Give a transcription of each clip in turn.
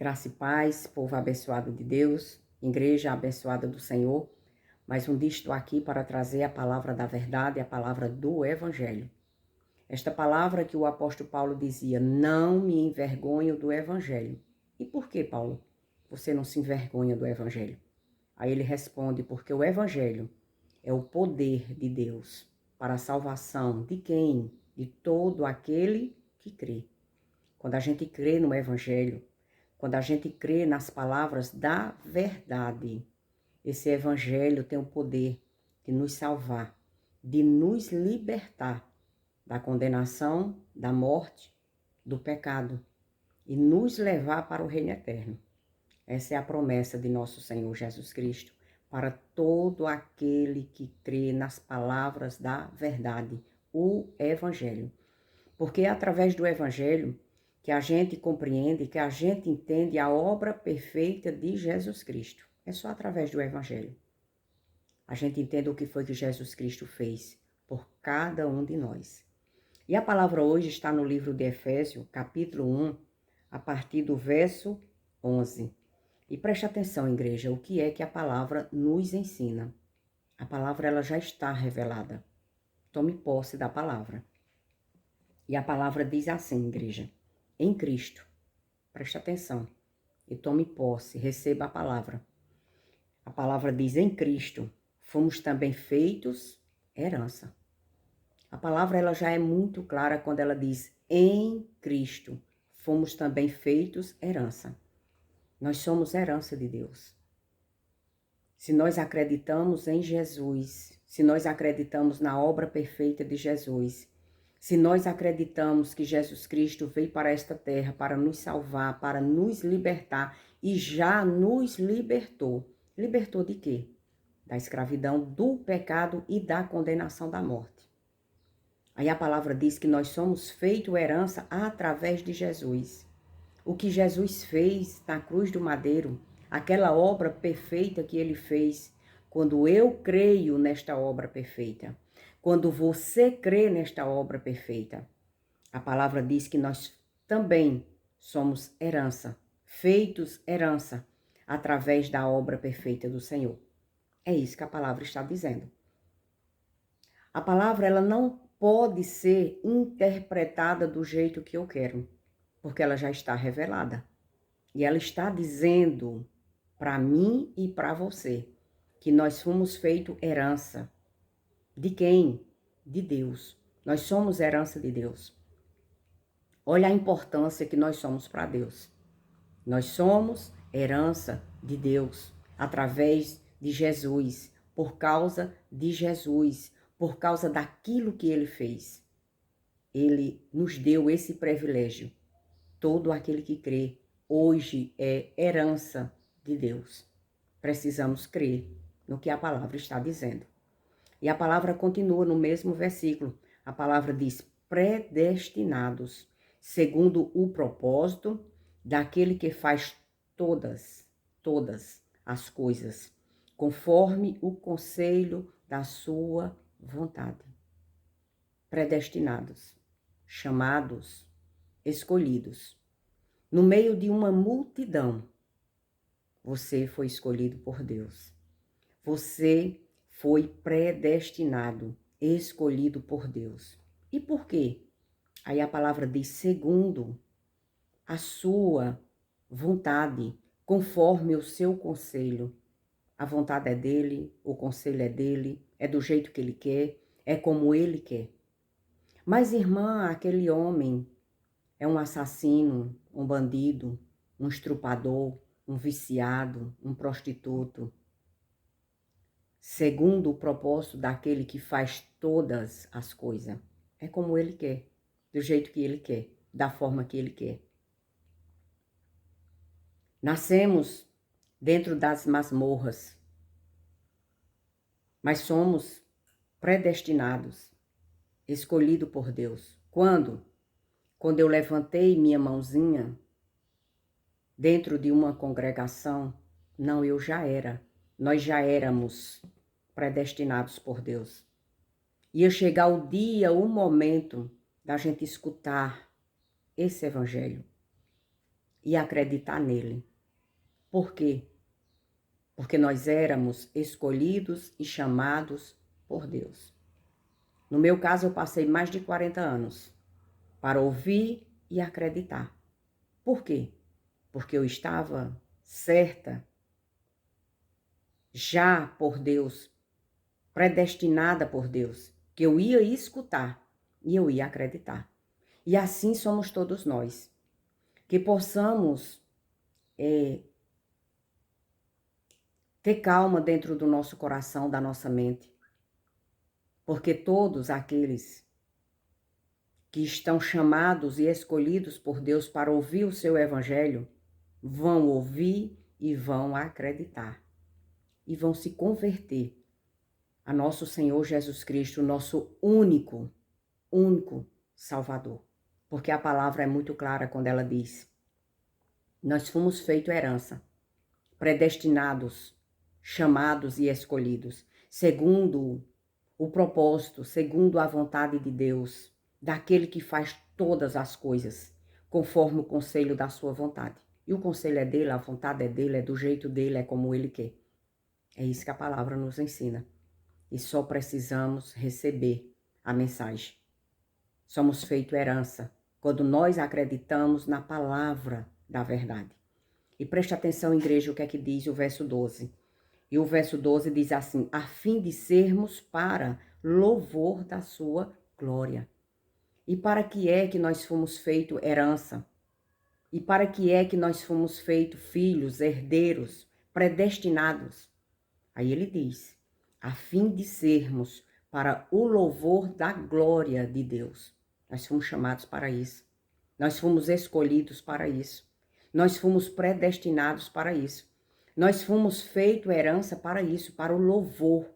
Graça e paz, povo abençoado de Deus, igreja abençoada do Senhor. Mais um dia estou aqui para trazer a palavra da verdade, a palavra do Evangelho. Esta palavra que o apóstolo Paulo dizia, não me envergonho do Evangelho. E por que, Paulo, você não se envergonha do Evangelho? Aí ele responde, porque o Evangelho é o poder de Deus para a salvação de quem? De todo aquele que crê. Quando a gente crê no Evangelho, quando a gente crê nas palavras da verdade, esse Evangelho tem o poder de nos salvar, de nos libertar da condenação, da morte, do pecado e nos levar para o reino eterno. Essa é a promessa de nosso Senhor Jesus Cristo para todo aquele que crê nas palavras da verdade, o Evangelho. Porque é através do Evangelho que a gente compreende, que a gente entende a obra perfeita de Jesus Cristo. É só através do Evangelho. A gente entende o que foi que Jesus Cristo fez por cada um de nós. E a palavra hoje está no livro de Efésios, capítulo 1, a partir do verso 11. E preste atenção, igreja, o que é que a palavra nos ensina. A palavra ela já está revelada. Tome posse da palavra. E a palavra diz assim, igreja, em Cristo. Preste atenção e tome posse, receba a palavra. A palavra diz, em Cristo, fomos também feitos herança. A palavra ela já é muito clara quando ela diz, em Cristo, fomos também feitos herança. Nós somos herança de Deus. Se nós acreditamos em Jesus, se nós acreditamos na obra perfeita de Jesus, se nós acreditamos que Jesus Cristo veio para esta terra para nos salvar, para nos libertar e já nos libertou. Libertou de quê? Da escravidão, do pecado e da condenação da morte. Aí a palavra diz que nós somos feito herança através de Jesus. O que Jesus fez na cruz do madeiro, aquela obra perfeita que ele fez, quando eu creio nesta obra perfeita, quando você crê nesta obra perfeita, a palavra diz que nós também somos herança, feitos herança, através da obra perfeita do Senhor. É isso que a palavra está dizendo. A palavra, ela não pode ser interpretada do jeito que eu quero, porque ela já está revelada. E ela está dizendo para mim e para você que nós fomos feitos herança. De quem? De Deus. Nós somos herança de Deus. Olha a importância que nós somos para Deus. Nós somos herança de Deus através de Jesus, por causa de Jesus, por causa daquilo que ele fez. Ele nos deu esse privilégio. Todo aquele que crê hoje é herança de Deus. Precisamos crer no que a palavra está dizendo. E a palavra continua no mesmo versículo. A palavra diz, predestinados, segundo o propósito daquele que faz todas as coisas, conforme o conselho da sua vontade. Predestinados, chamados, escolhidos. No meio de uma multidão, você foi escolhido por Deus. Você foi predestinado, escolhido por Deus. E por quê? Aí a palavra diz, segundo a sua vontade, conforme o seu conselho. A vontade é dele, o conselho é dele, é do jeito que ele quer, é como ele quer. Mas, irmã, aquele homem é um assassino, um bandido, um estrupador, um viciado, um prostituto. Segundo o propósito daquele que faz todas as coisas. É como ele quer, do jeito que ele quer, da forma que ele quer. Nascemos dentro das masmorras, mas somos predestinados, escolhidos por Deus. Quando? Quando eu levantei minha mãozinha dentro de uma congregação, não, eu já era. Nós já éramos predestinados por Deus. Ia chegar o dia, o momento da gente escutar esse evangelho. e acreditar nele. Por quê? Porque nós éramos escolhidos e chamados por Deus. No meu caso, eu passei mais de 40 anos para ouvir e acreditar. Por quê? Porque eu estava certa, já por Deus, predestinada por Deus, que eu ia escutar e eu ia acreditar. E assim somos todos nós. Que possamos ter calma dentro do nosso coração, da nossa mente. Porque todos aqueles que estão chamados e escolhidos por Deus para ouvir o seu evangelho, vão ouvir e vão acreditar. E vão se converter a nosso Senhor Jesus Cristo, nosso único Salvador. Porque a palavra é muito clara quando ela diz: nós fomos feitos herança, predestinados, chamados e escolhidos, segundo o propósito, segundo a vontade de Deus, daquele que faz todas as coisas, conforme o conselho da sua vontade. E o conselho é dele, a vontade é dele, é do jeito dele, é como ele quer. É isso que a palavra nos ensina. E só precisamos receber a mensagem. Somos feito herança quando nós acreditamos na palavra da verdade. E preste atenção, igreja, o que é que diz o verso 12. E o verso 12 diz assim: a fim de sermos para louvor da sua glória. E para que é que nós fomos feito herança? E para que é que nós fomos feito filhos, herdeiros, predestinados? Aí ele diz: a fim de sermos para o louvor da glória de Deus. Nós fomos chamados para isso. Nós fomos escolhidos para isso. Nós fomos predestinados para isso. Nós fomos feito herança para isso, para o louvor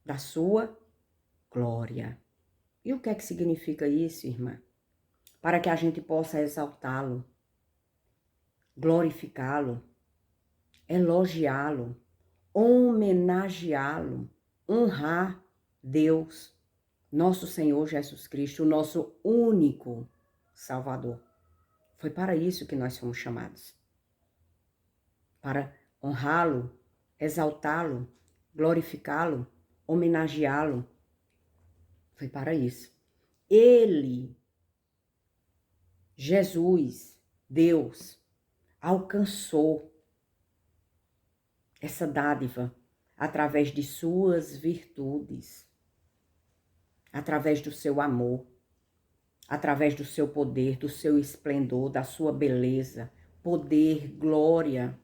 da sua glória. E o que é que significa isso, irmã? Para que a gente possa exaltá-lo, glorificá-lo, elogiá-lo, homenageá-lo, honrar Deus, nosso Senhor Jesus Cristo, o nosso único Salvador. Foi para isso que nós fomos chamados. Para honrá-lo, exaltá-lo, glorificá-lo, homenageá-lo. Foi para isso. Ele, Jesus, Deus, alcançou essa dádiva através de suas virtudes, através do seu amor, através do seu poder, do seu esplendor, da sua beleza, poder, glória,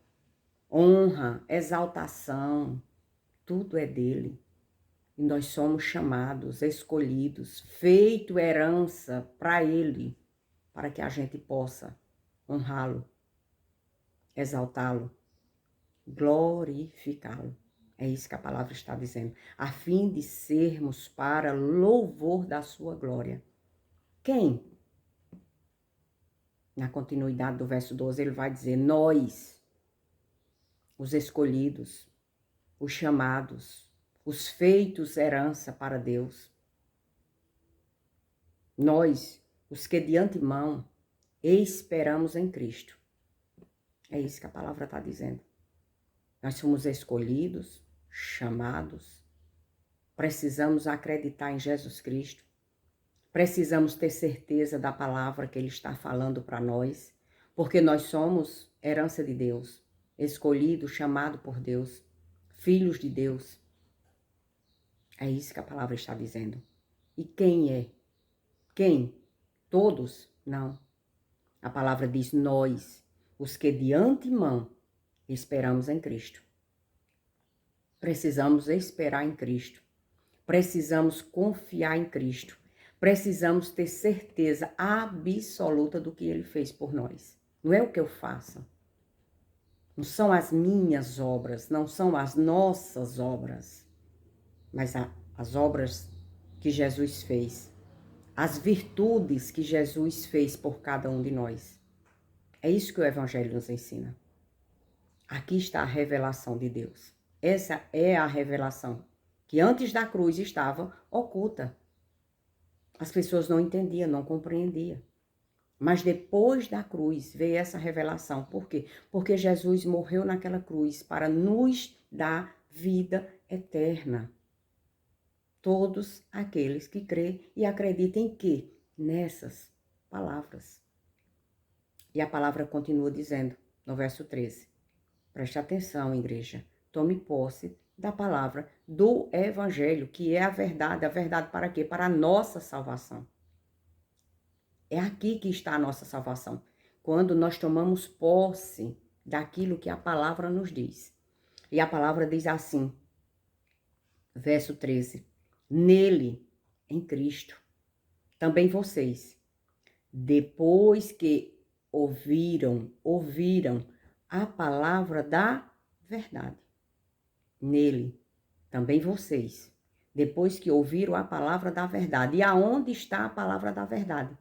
honra, exaltação, tudo é dele. E nós somos chamados, escolhidos, feito herança para ele, para que a gente possa honrá-lo, exaltá-lo, glorificá-lo. É isso que a palavra está dizendo. A fim de sermos para louvor da sua glória. Quem? Na continuidade do verso 12, ele vai dizer: nós, os escolhidos, os chamados, os feitos herança para Deus. Nós, os que de antemão esperamos em Cristo. É isso que a palavra está dizendo. Nós fomos escolhidos, chamados, precisamos acreditar em Jesus Cristo, precisamos ter certeza da palavra que Ele está falando para nós, porque nós somos herança de Deus, escolhidos, chamados por Deus, filhos de Deus. É isso que a palavra está dizendo. E quem é? Quem? Todos? Não. A palavra diz nós, os que de antemão esperamos em Cristo. Precisamos esperar em Cristo. Precisamos confiar em Cristo. Precisamos ter certeza absoluta do que Ele fez por nós. Não é o que eu faço. Não são as minhas obras, não são as nossas obras, mas as obras que Jesus fez. As virtudes que Jesus fez por cada um de nós. É isso que o Evangelho nos ensina. Aqui está a revelação de Deus. Essa é a revelação que antes da cruz estava oculta. As pessoas não entendiam, não compreendiam. Mas depois da cruz veio essa revelação. Por quê? Porque Jesus morreu naquela cruz para nos dar vida eterna. Todos aqueles que crêem e acreditam em quê? Nessas palavras. E a palavra continua dizendo, no verso 13. Preste atenção, igreja. Tome posse da palavra do evangelho, que é a verdade. A verdade para quê? Para a nossa salvação. É aqui que está a nossa salvação. Quando nós tomamos posse daquilo que a palavra nos diz. E a palavra diz assim, verso 13. Nele, em Cristo, também vocês, depois que ouviram a palavra da verdade. Nele, também vocês, depois que ouviram a palavra da verdade. E aonde está a palavra da verdade?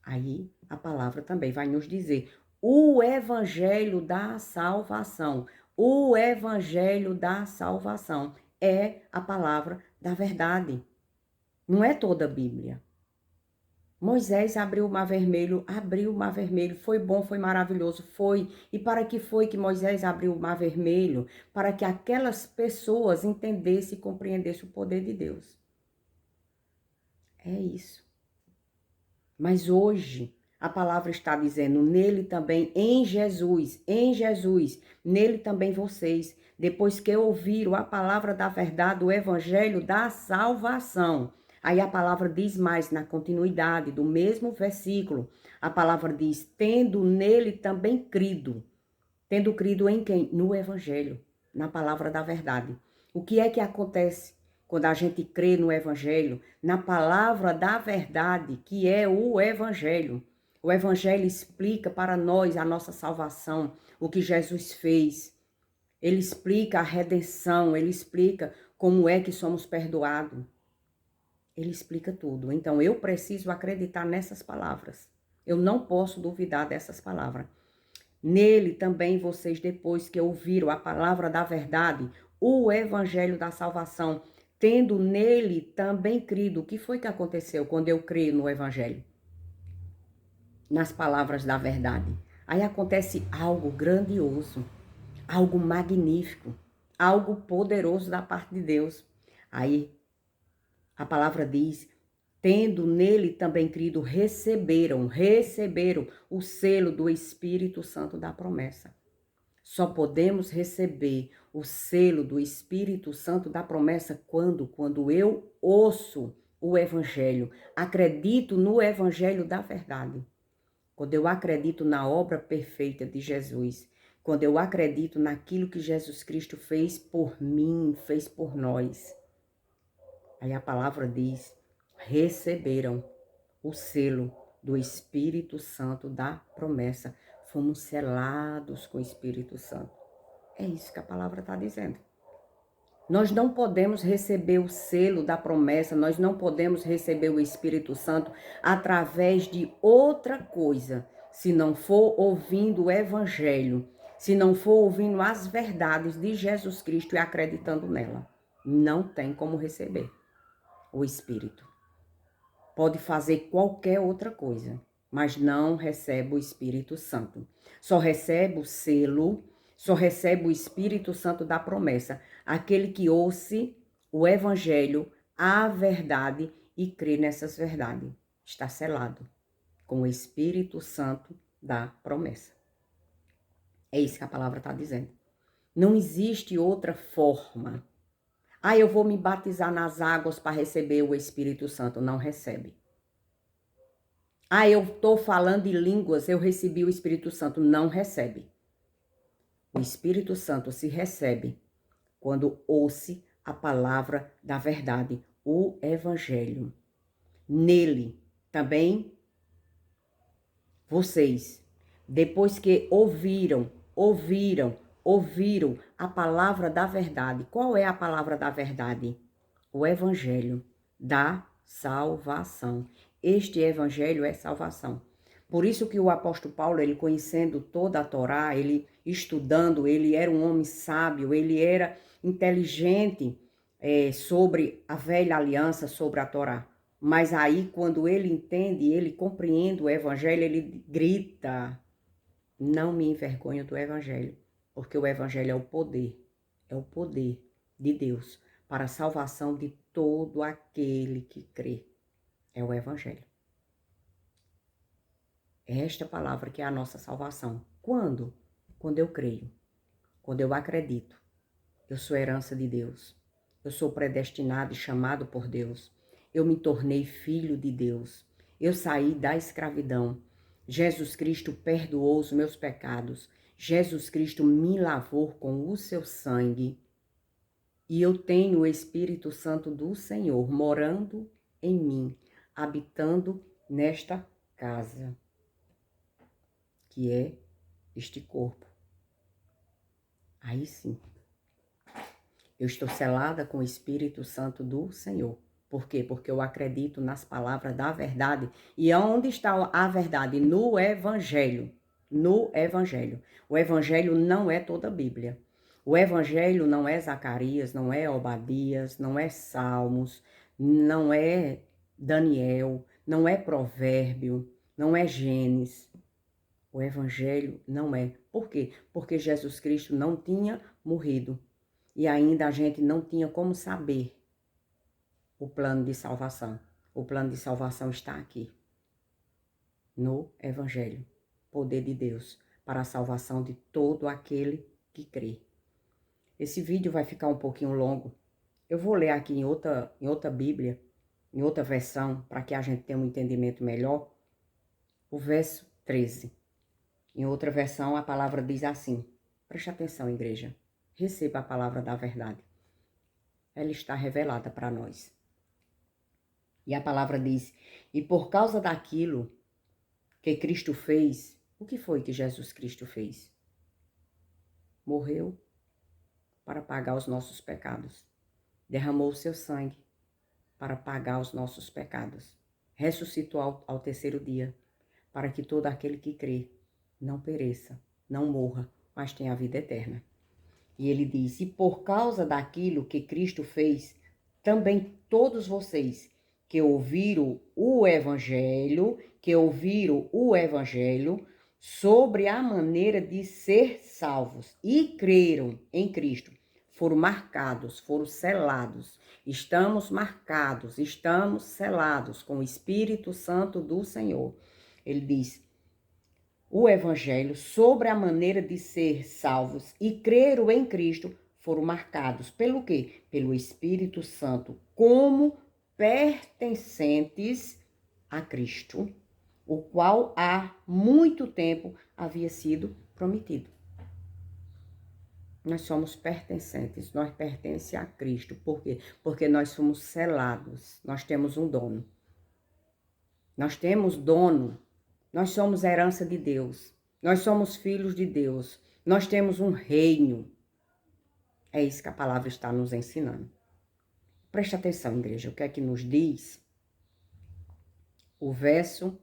Aí a palavra também vai nos dizer o evangelho da salvação. O evangelho da salvação é a palavra da verdade. Não é toda a Bíblia. Moisés abriu o mar vermelho, foi bom, foi maravilhoso, foi. E para que foi que Moisés abriu o mar vermelho? Para que aquelas pessoas entendessem e compreendessem o poder de Deus. É isso. Mas hoje a palavra está dizendo nele também, em Jesus, nele também vocês, depois que ouviram a palavra da verdade, o evangelho da salvação. Aí a palavra diz mais na continuidade do mesmo versículo. A palavra diz, tendo nele também crido. Tendo crido em quem? No evangelho, na palavra da verdade. O que é que acontece quando a gente crê no evangelho, na palavra da verdade, que é o evangelho? O evangelho explica para nós a nossa salvação, o que Jesus fez. Ele explica a redenção, ele explica como é que somos perdoados. Ele explica tudo. Então, eu preciso acreditar nessas palavras. Eu não posso duvidar dessas palavras. Nele também vocês, depois que ouviram a palavra da verdade, o evangelho da salvação, tendo nele também crido. O que foi que aconteceu quando eu creio no evangelho? Nas palavras da verdade. Aí acontece algo grandioso, algo magnífico, algo poderoso da parte de Deus. Aí a palavra diz, tendo nele também crido, receberam o selo do Espírito Santo da promessa. Só podemos receber o selo do Espírito Santo da promessa quando eu ouço o evangelho, acredito no evangelho da verdade. Quando eu acredito na obra perfeita de Jesus, quando eu acredito naquilo que Jesus Cristo fez por mim, fez por nós. Aí a palavra diz, receberam o selo do Espírito Santo da promessa. Fomos selados com o Espírito Santo. É isso que a palavra está dizendo. Nós não podemos receber o selo da promessa, nós não podemos receber o Espírito Santo através de outra coisa, se não for ouvindo o Evangelho, se não for ouvindo as verdades de Jesus Cristo e acreditando nela. Não tem como receber o Espírito. Pode fazer qualquer outra coisa, mas não recebe o Espírito Santo. Só recebe o selo, só recebe o Espírito Santo da promessa, aquele que ouça o Evangelho, a verdade e crê nessas verdades. Está selado com o Espírito Santo da promessa. É isso que a palavra está dizendo. Não existe outra forma. Eu vou me batizar nas águas para receber o Espírito Santo. Não recebe. Eu estou falando em línguas, eu recebi o Espírito Santo. Não recebe. O Espírito Santo se recebe quando ouça a palavra da verdade, o Evangelho. Nele também vocês, depois que ouviram a palavra da verdade. Qual é a palavra da verdade? O Evangelho da salvação. Este Evangelho é salvação. Por isso que o apóstolo Paulo, ele conhecendo toda a Torá, ele estudando, ele era um homem sábio, ele era inteligente sobre a velha aliança, sobre a Torá. Mas aí, quando ele entende, ele compreende o evangelho, ele grita: não me envergonho do evangelho, porque o evangelho é o poder de Deus para a salvação de todo aquele que crê. É o evangelho. É esta palavra que é a nossa salvação. Quando? Quando eu creio, quando eu acredito. Eu sou herança de Deus. Eu sou predestinado e chamado por Deus. Eu me tornei filho de Deus. Eu saí da escravidão. Jesus Cristo perdoou os meus pecados. Jesus Cristo me lavou com o seu sangue. E eu tenho o Espírito Santo do Senhor morando em mim, habitando nesta casa, que é este corpo. Aí sim. Eu estou selada com o Espírito Santo do Senhor. Por quê? Porque eu acredito nas palavras da verdade. E onde está a verdade? No Evangelho. No Evangelho. O Evangelho não é toda a Bíblia. O Evangelho não é Zacarias, não é Obadias, não é Salmos, não é Daniel, não é Provérbio, não é Gênesis. O Evangelho não é. Por quê? Porque Jesus Cristo não tinha morrido. E ainda a gente não tinha como saber o plano de salvação. O plano de salvação está aqui, no Evangelho. Poder de Deus para a salvação de todo aquele que crê. Esse vídeo vai ficar um pouquinho longo. Eu vou ler aqui em outra Bíblia, em outra versão, para que a gente tenha um entendimento melhor. O verso 13. Em outra versão, a palavra diz assim. Preste atenção, igreja. Receba a palavra da verdade. Ela está revelada para nós. E a palavra diz: e por causa daquilo que Cristo fez, o que foi que Jesus Cristo fez? Morreu para pagar os nossos pecados. Derramou o seu sangue para pagar os nossos pecados. Ressuscitou ao terceiro dia, para que todo aquele que crê não pereça, não morra, mas tenha a vida eterna. E ele diz: e por causa daquilo que Cristo fez, também todos vocês que ouviram o Evangelho, sobre a maneira de ser salvos e creram em Cristo, foram marcados, foram selados. Estamos marcados, estamos selados com o Espírito Santo do Senhor. Ele diz: o Evangelho sobre a maneira de ser salvos e creram em Cristo foram marcados pelo quê? Pelo Espírito Santo, como pertencentes a Cristo, o qual há muito tempo havia sido prometido. Nós somos pertencentes, nós pertencemos a Cristo. Por quê? Porque nós somos selados, nós temos um dono. Nós temos dono. Nós somos herança de Deus. Nós somos filhos de Deus. Nós temos um reino. É isso que a palavra está nos ensinando. Preste atenção, igreja. O que é que nos diz? O verso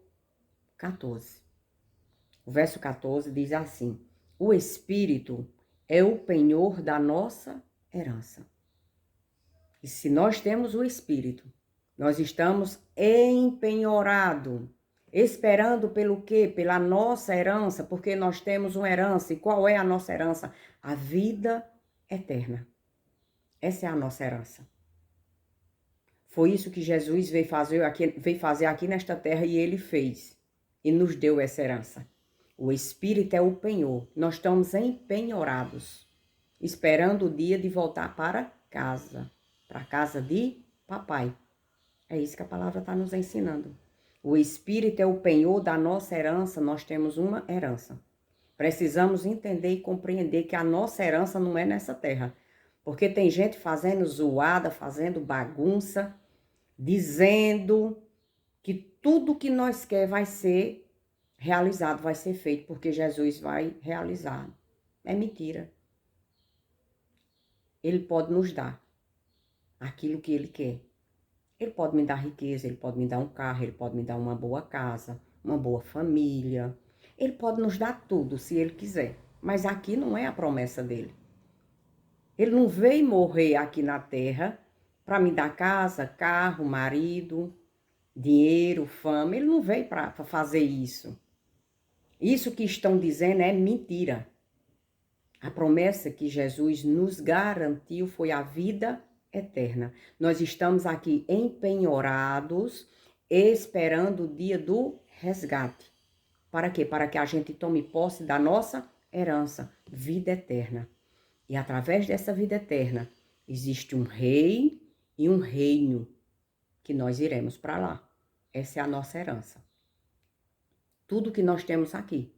14. O verso 14 diz assim: o Espírito é o penhor da nossa herança. E se nós temos o Espírito, nós estamos empenhorados. Esperando pelo quê? Pela nossa herança, porque nós temos uma herança. E qual é a nossa herança? A vida eterna. Essa é a nossa herança. Foi isso que Jesus veio fazer aqui nesta terra e ele fez. E nos deu essa herança. O Espírito é o penhor. Nós estamos empenhorados, esperando o dia de voltar para casa de papai. É isso que a palavra está nos ensinando. O Espírito é o penhor da nossa herança, nós temos uma herança. Precisamos entender e compreender que a nossa herança não é nessa terra. Porque tem gente fazendo zoada, fazendo bagunça, dizendo que tudo que nós quer vai ser realizado, vai ser feito, porque Jesus vai realizar. É mentira. Ele pode nos dar aquilo que ele quer. Ele pode me dar riqueza, ele pode me dar um carro, ele pode me dar uma boa casa, uma boa família. Ele pode nos dar tudo, se ele quiser. Mas aqui não é a promessa dele. Ele não veio morrer aqui na terra para me dar casa, carro, marido. dinheiro, fama. Ele não veio para fazer isso. Isso que estão dizendo é mentira. A promessa que Jesus nos garantiu foi a vida eterna. Nós estamos aqui empenhorados, esperando o dia do resgate. Para quê? Para que a gente tome posse da nossa herança, vida eterna. E através dessa vida eterna, existe um rei e um reino que nós iremos para lá. Essa é a nossa herança. Tudo que nós temos aqui.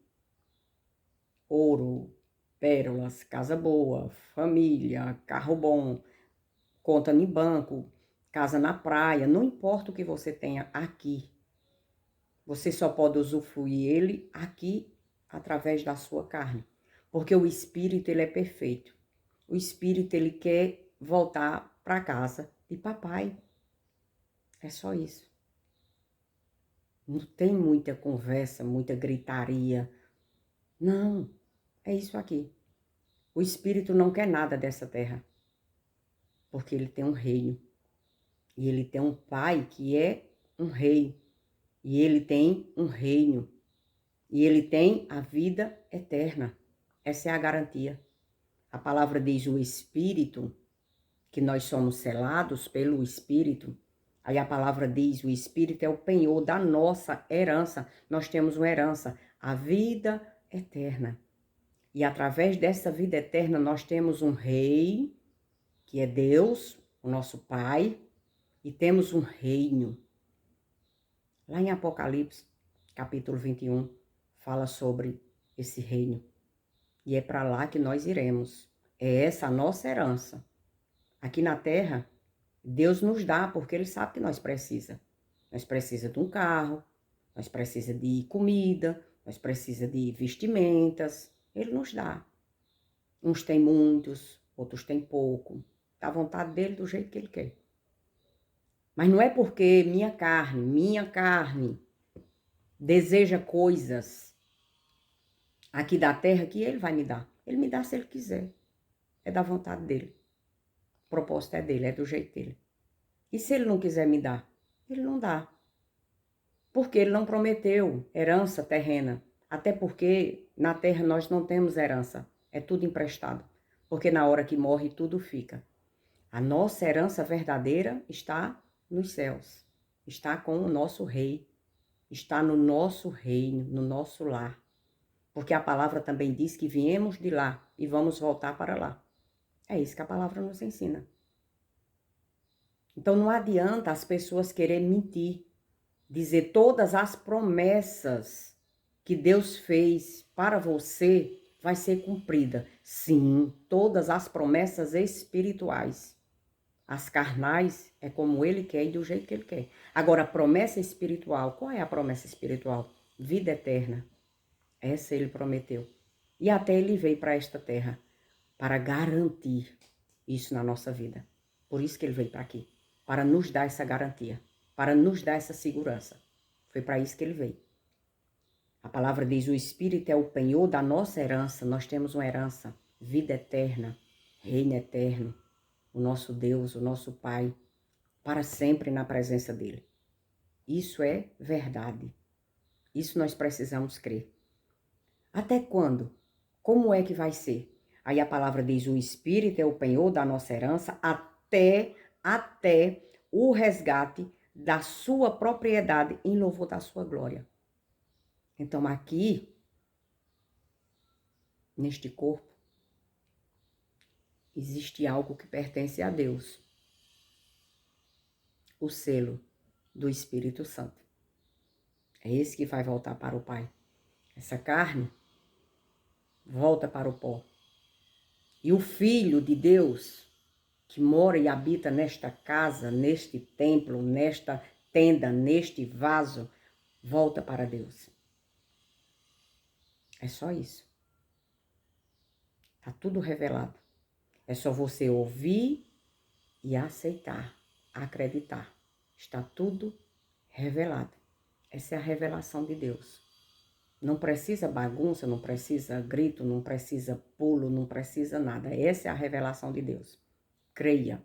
Ouro, pérolas, casa boa, família, carro bom, conta em banco, casa na praia, não importa o que você tenha aqui. Você só pode usufruir ele aqui através da sua carne. Porque o espírito, ele é perfeito. O espírito, ele quer voltar para casa de papai. É só isso. Não tem muita conversa, muita gritaria. Não, é isso aqui. O espírito não quer nada dessa terra. Porque ele tem um reino. E ele tem um pai que é um rei. E ele tem um reino. E ele tem a vida eterna. Essa é a garantia. A palavra diz o Espírito, que nós somos selados pelo Espírito. Aí a palavra diz o Espírito é o penhor da nossa herança. Nós temos uma herança, a vida eterna. E através dessa vida eterna nós temos um rei, que é Deus, o nosso Pai, e temos um reino. Lá em Apocalipse, capítulo 21, fala sobre esse reino. E é para lá que nós iremos. É essa a nossa herança. Aqui na terra, Deus nos dá, porque Ele sabe que nós precisamos. Nós precisamos de um carro, nós precisamos de comida, nós precisamos de vestimentas. Ele nos dá. Uns têm muitos, outros têm pouco. Dá vontade dele do jeito que Ele quer. Mas não é porque minha carne, deseja coisas aqui da terra que Ele vai me dar. Ele me dá se Ele quiser. É da vontade dele. O propósito é dele, é do jeito dele. E se Ele não quiser me dar? Ele não dá. Porque Ele não prometeu herança terrena. Até porque na terra nós não temos herança. É tudo emprestado. Porque na hora que morre tudo fica. A nossa herança verdadeira está nos céus. Está com o nosso rei. Está no nosso reino, no nosso lar. Porque a palavra também diz que viemos de lá e vamos voltar para lá. É isso que a palavra nos ensina. Então não adianta as pessoas quererem mentir, dizer todas as promessas que Deus fez para você vai ser cumprida. Sim, todas as promessas espirituais. As carnais é como Ele quer e do jeito que Ele quer. Agora, a promessa espiritual, qual é a promessa espiritual? Vida eterna. Essa Ele prometeu. E até Ele veio para esta terra para garantir isso na nossa vida. Por isso que Ele veio para aqui. Para nos dar essa garantia. Para nos dar essa segurança. Foi para isso que Ele veio. A palavra diz, o Espírito é o penhor da nossa herança. Nós temos uma herança. Vida eterna. Reino eterno. O nosso Deus, o nosso Pai. Para sempre na presença dEle. Isso é verdade. Isso nós precisamos crer. Até quando? Como é que vai ser? Aí a palavra diz, o Espírito é o penhor da nossa herança até o resgate da sua propriedade em louvor da sua glória. Então aqui, neste corpo, existe algo que pertence a Deus. O selo do Espírito Santo. É esse que vai voltar para o Pai. Essa carne volta para o pó. E o Filho de Deus, que mora e habita nesta casa, neste templo, nesta tenda, neste vaso, volta para Deus. É só isso. Está tudo revelado. É só você ouvir e aceitar, acreditar. Está tudo revelado. Essa é a revelação de Deus. Não precisa bagunça, não precisa grito, não precisa pulo, não precisa nada. Essa é a revelação de Deus. Creia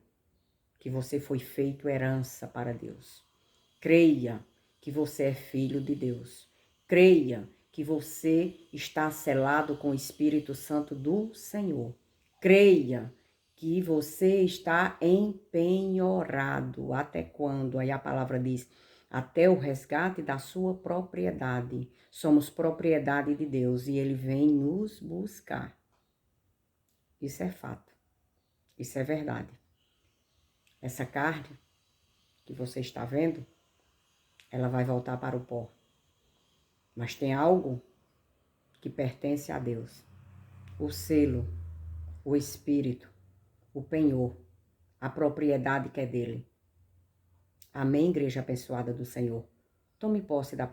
que você foi feito herança para Deus. Creia que você é filho de Deus. Creia que você está selado com o Espírito Santo do Senhor. Creia que você está empenhorado. Até quando? Aí a palavra diz, até o resgate da sua propriedade. Somos propriedade de Deus e Ele vem nos buscar. Isso é fato. Isso é verdade. Essa carne que você está vendo, ela vai voltar para o pó. Mas tem algo que pertence a Deus. O selo, o espírito, o penhor, a propriedade que é dele. Amém, igreja abençoada do Senhor. Tome posse da